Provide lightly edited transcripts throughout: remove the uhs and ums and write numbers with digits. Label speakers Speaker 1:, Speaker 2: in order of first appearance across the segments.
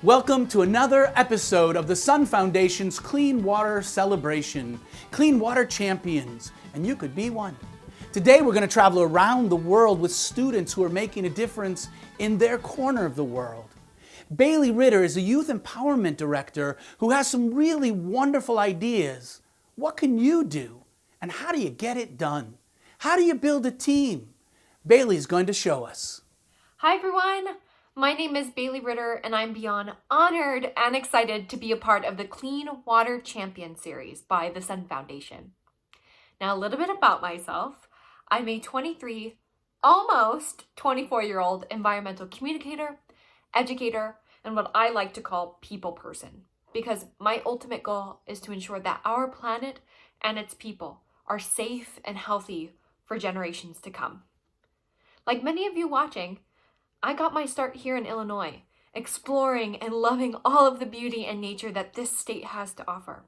Speaker 1: Welcome to another episode of the Sun Foundation's Clean Water Celebration. Clean Water Champions, and you could be one. Today we're going to travel around the world with students who are making a difference in their corner of the world. Baylee Ritter is a youth empowerment director who has some really wonderful ideas. What can you do? And how do you get it done? How do you build a team? Baylee's going to show us.
Speaker 2: Hi everyone, my name is Baylee Ritter and I'm beyond honored and excited to be a part of the Clean Water Champion series by the Sun Foundation. Now a little bit about myself. I'm a 23, almost 24-year-old environmental communicator, educator, and what I like to call people person, because my ultimate goal is to ensure that our planet and its people are safe and healthy for generations to come. Like many of you watching, I got my start here in Illinois, exploring and loving all of the beauty and nature that this state has to offer.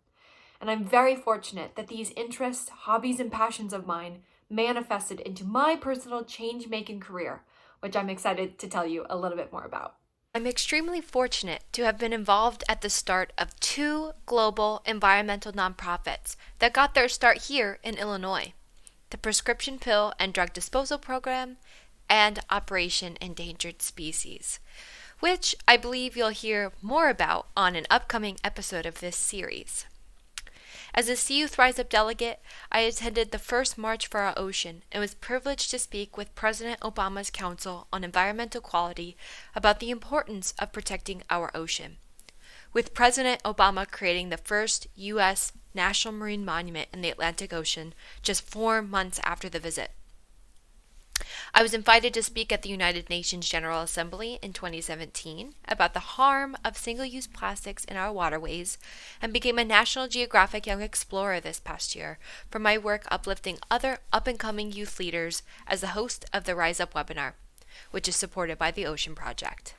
Speaker 2: And I'm very fortunate that these interests, hobbies, and passions of mine manifested into my personal change-making career, which I'm excited to tell you a little bit more about. I'm extremely fortunate to have been involved at the start of two global environmental nonprofits that got their start here in Illinois: the Prescription Pill and Drug Disposal Program and Operation Endangered Species, which I believe you'll hear more about on an upcoming episode of this series. As a CU Rise Up delegate, I attended the first March for Our Ocean and was privileged to speak with President Obama's Council on Environmental Quality about the importance of protecting our ocean, with President Obama creating the first U.S. National Marine Monument in the Atlantic Ocean just 4 months after the visit. I was invited to speak at the United Nations General Assembly in 2017 about the harm of single-use plastics in our waterways, and became a National Geographic Young Explorer this past year for my work uplifting other up-and-coming youth leaders as the host of the Rise Up webinar, which is supported by the Ocean Project.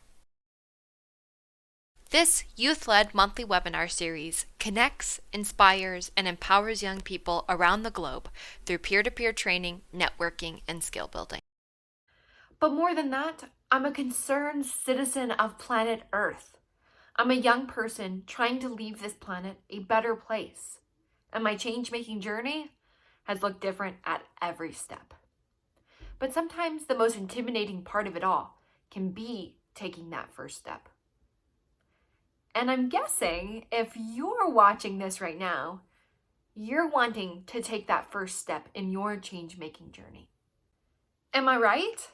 Speaker 2: This youth-led monthly webinar series connects, inspires, and empowers young people around the globe through peer-to-peer training, networking, and skill building. But more than that, I'm a concerned citizen of planet Earth. I'm a young person trying to leave this planet a better place, and my change-making journey has looked different at every step. But sometimes the most intimidating part of it all can be taking that first step. And I'm guessing if you're watching this right now, you're wanting to take that first step in your change-making journey. Am I right?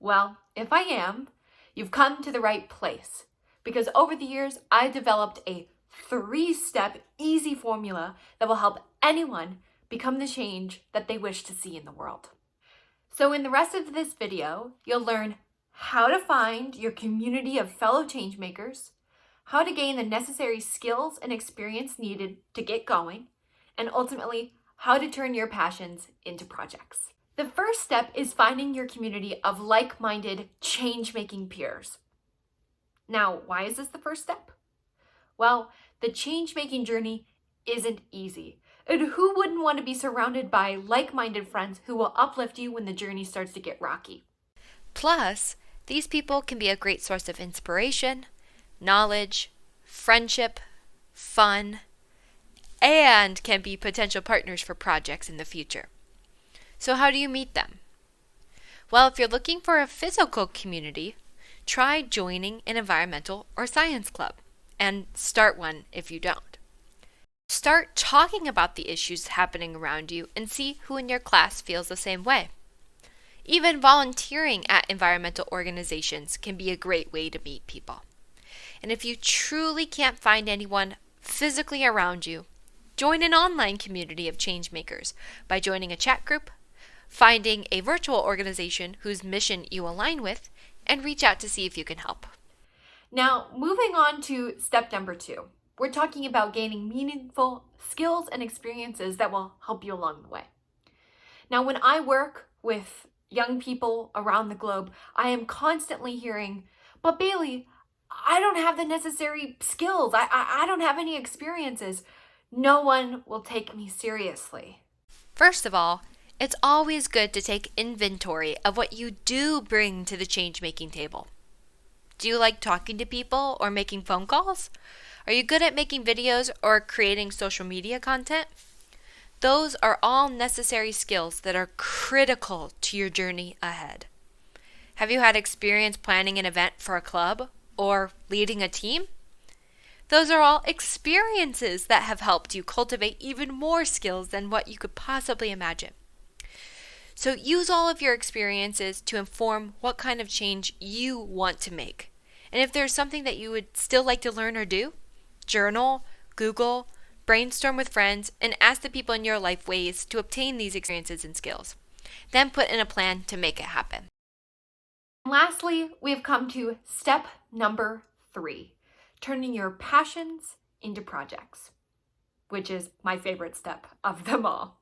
Speaker 2: Well, if I am, you've come to the right place, because over the years, I developed a 3-step easy formula that will help anyone become the change that they wish to see in the world. So in the rest of this video, you'll learn how to find your community of fellow changemakers, how to gain the necessary skills and experience needed to get going, and ultimately, how to turn your passions into projects. The first step is finding your community of like-minded, change-making peers. Now, why is this the first step? Well, the change-making journey isn't easy. And who wouldn't want to be surrounded by like-minded friends who will uplift you when the journey starts to get rocky? Plus, these people can be a great source of inspiration, knowledge, friendship, fun, and can be potential partners for projects in the future. So how do you meet them? Well, if you're looking for a physical community, try joining an environmental or science club, and start one if you don't. Start talking about the issues happening around you and see who in your class feels the same way. Even volunteering at environmental organizations can be a great way to meet people. And if you truly can't find anyone physically around you, join an online community of changemakers by joining a chat group, finding a virtual organization whose mission you align with, and reach out to see if you can help. Now, moving on to step number 2, we're talking about gaining meaningful skills and experiences that will help you along the way. Now, when I work with young people around the globe, I am constantly hearing, "But Baylee, I don't have the necessary skills. I don't have any experiences. No one will take me seriously." First of all, it's always good to take inventory of what you do bring to the change-making table. Do you like talking to people or making phone calls? Are you good at making videos or creating social media content? Those are all necessary skills that are critical to your journey ahead. Have you had experience planning an event for a club or leading a team? Those are all experiences that have helped you cultivate even more skills than what you could possibly imagine. So use all of your experiences to inform what kind of change you want to make. And if there's something that you would still like to learn or do, journal, Google, brainstorm with friends, and ask the people in your life ways to obtain these experiences and skills. Then put in a plan to make it happen. Lastly, we have come to step number 3, turning your passions into projects, which is my favorite step of them all.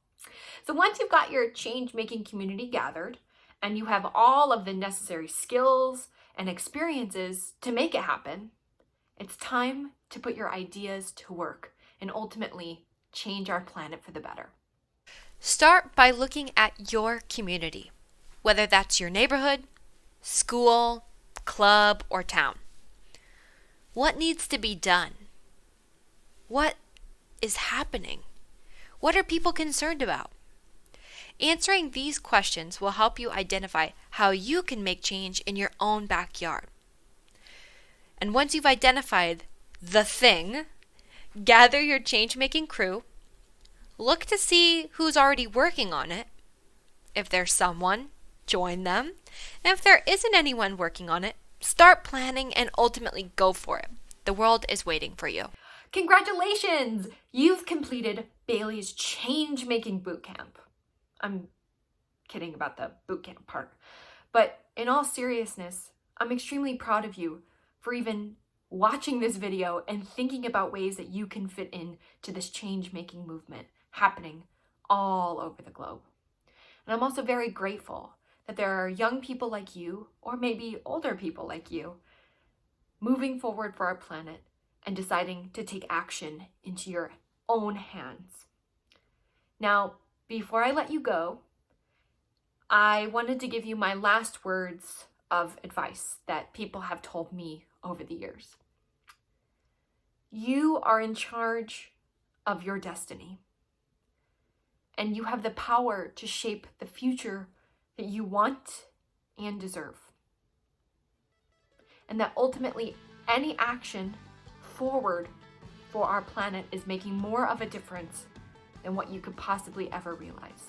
Speaker 2: So once you've got your change-making community gathered and you have all of the necessary skills and experiences to make it happen, it's time to put your ideas to work and ultimately change our planet for the better. Start by looking at your community, whether that's your neighborhood, school, club, or town. What needs to be done? What is happening? What are people concerned about? Answering these questions will help you identify how you can make change in your own backyard. And once you've identified the thing, gather your change-making crew, look to see who's already working on it. If there's someone, join them. And if there isn't anyone working on it, start planning and ultimately go for it. The world is waiting for you. Congratulations! You've completed Baylee's Change-Making Bootcamp. I'm kidding about the bootcamp part. But in all seriousness, I'm extremely proud of you for even watching this video and thinking about ways that you can fit in to this change-making movement happening all over the globe. And I'm also very grateful that there are young people like you, or maybe older people like you, moving forward for our planet and deciding to take action into your own hands. Now, before I let you go, I wanted to give you my last words of advice that people have told me over the years. You are in charge of your destiny, and you have the power to shape the future that you want and deserve. And that ultimately any action forward for our planet is making more of a difference than what you could possibly ever realize.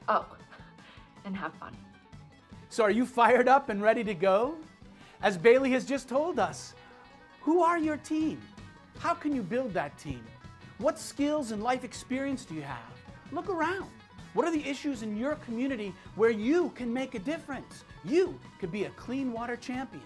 Speaker 2: Oh, and have fun.
Speaker 1: So are you fired up and ready to go? As Baylee has just told us, who are your team? How can you build that team? What skills and life experience do you have? Look around. What are the issues in your community where you can make a difference? You could be a clean water champion.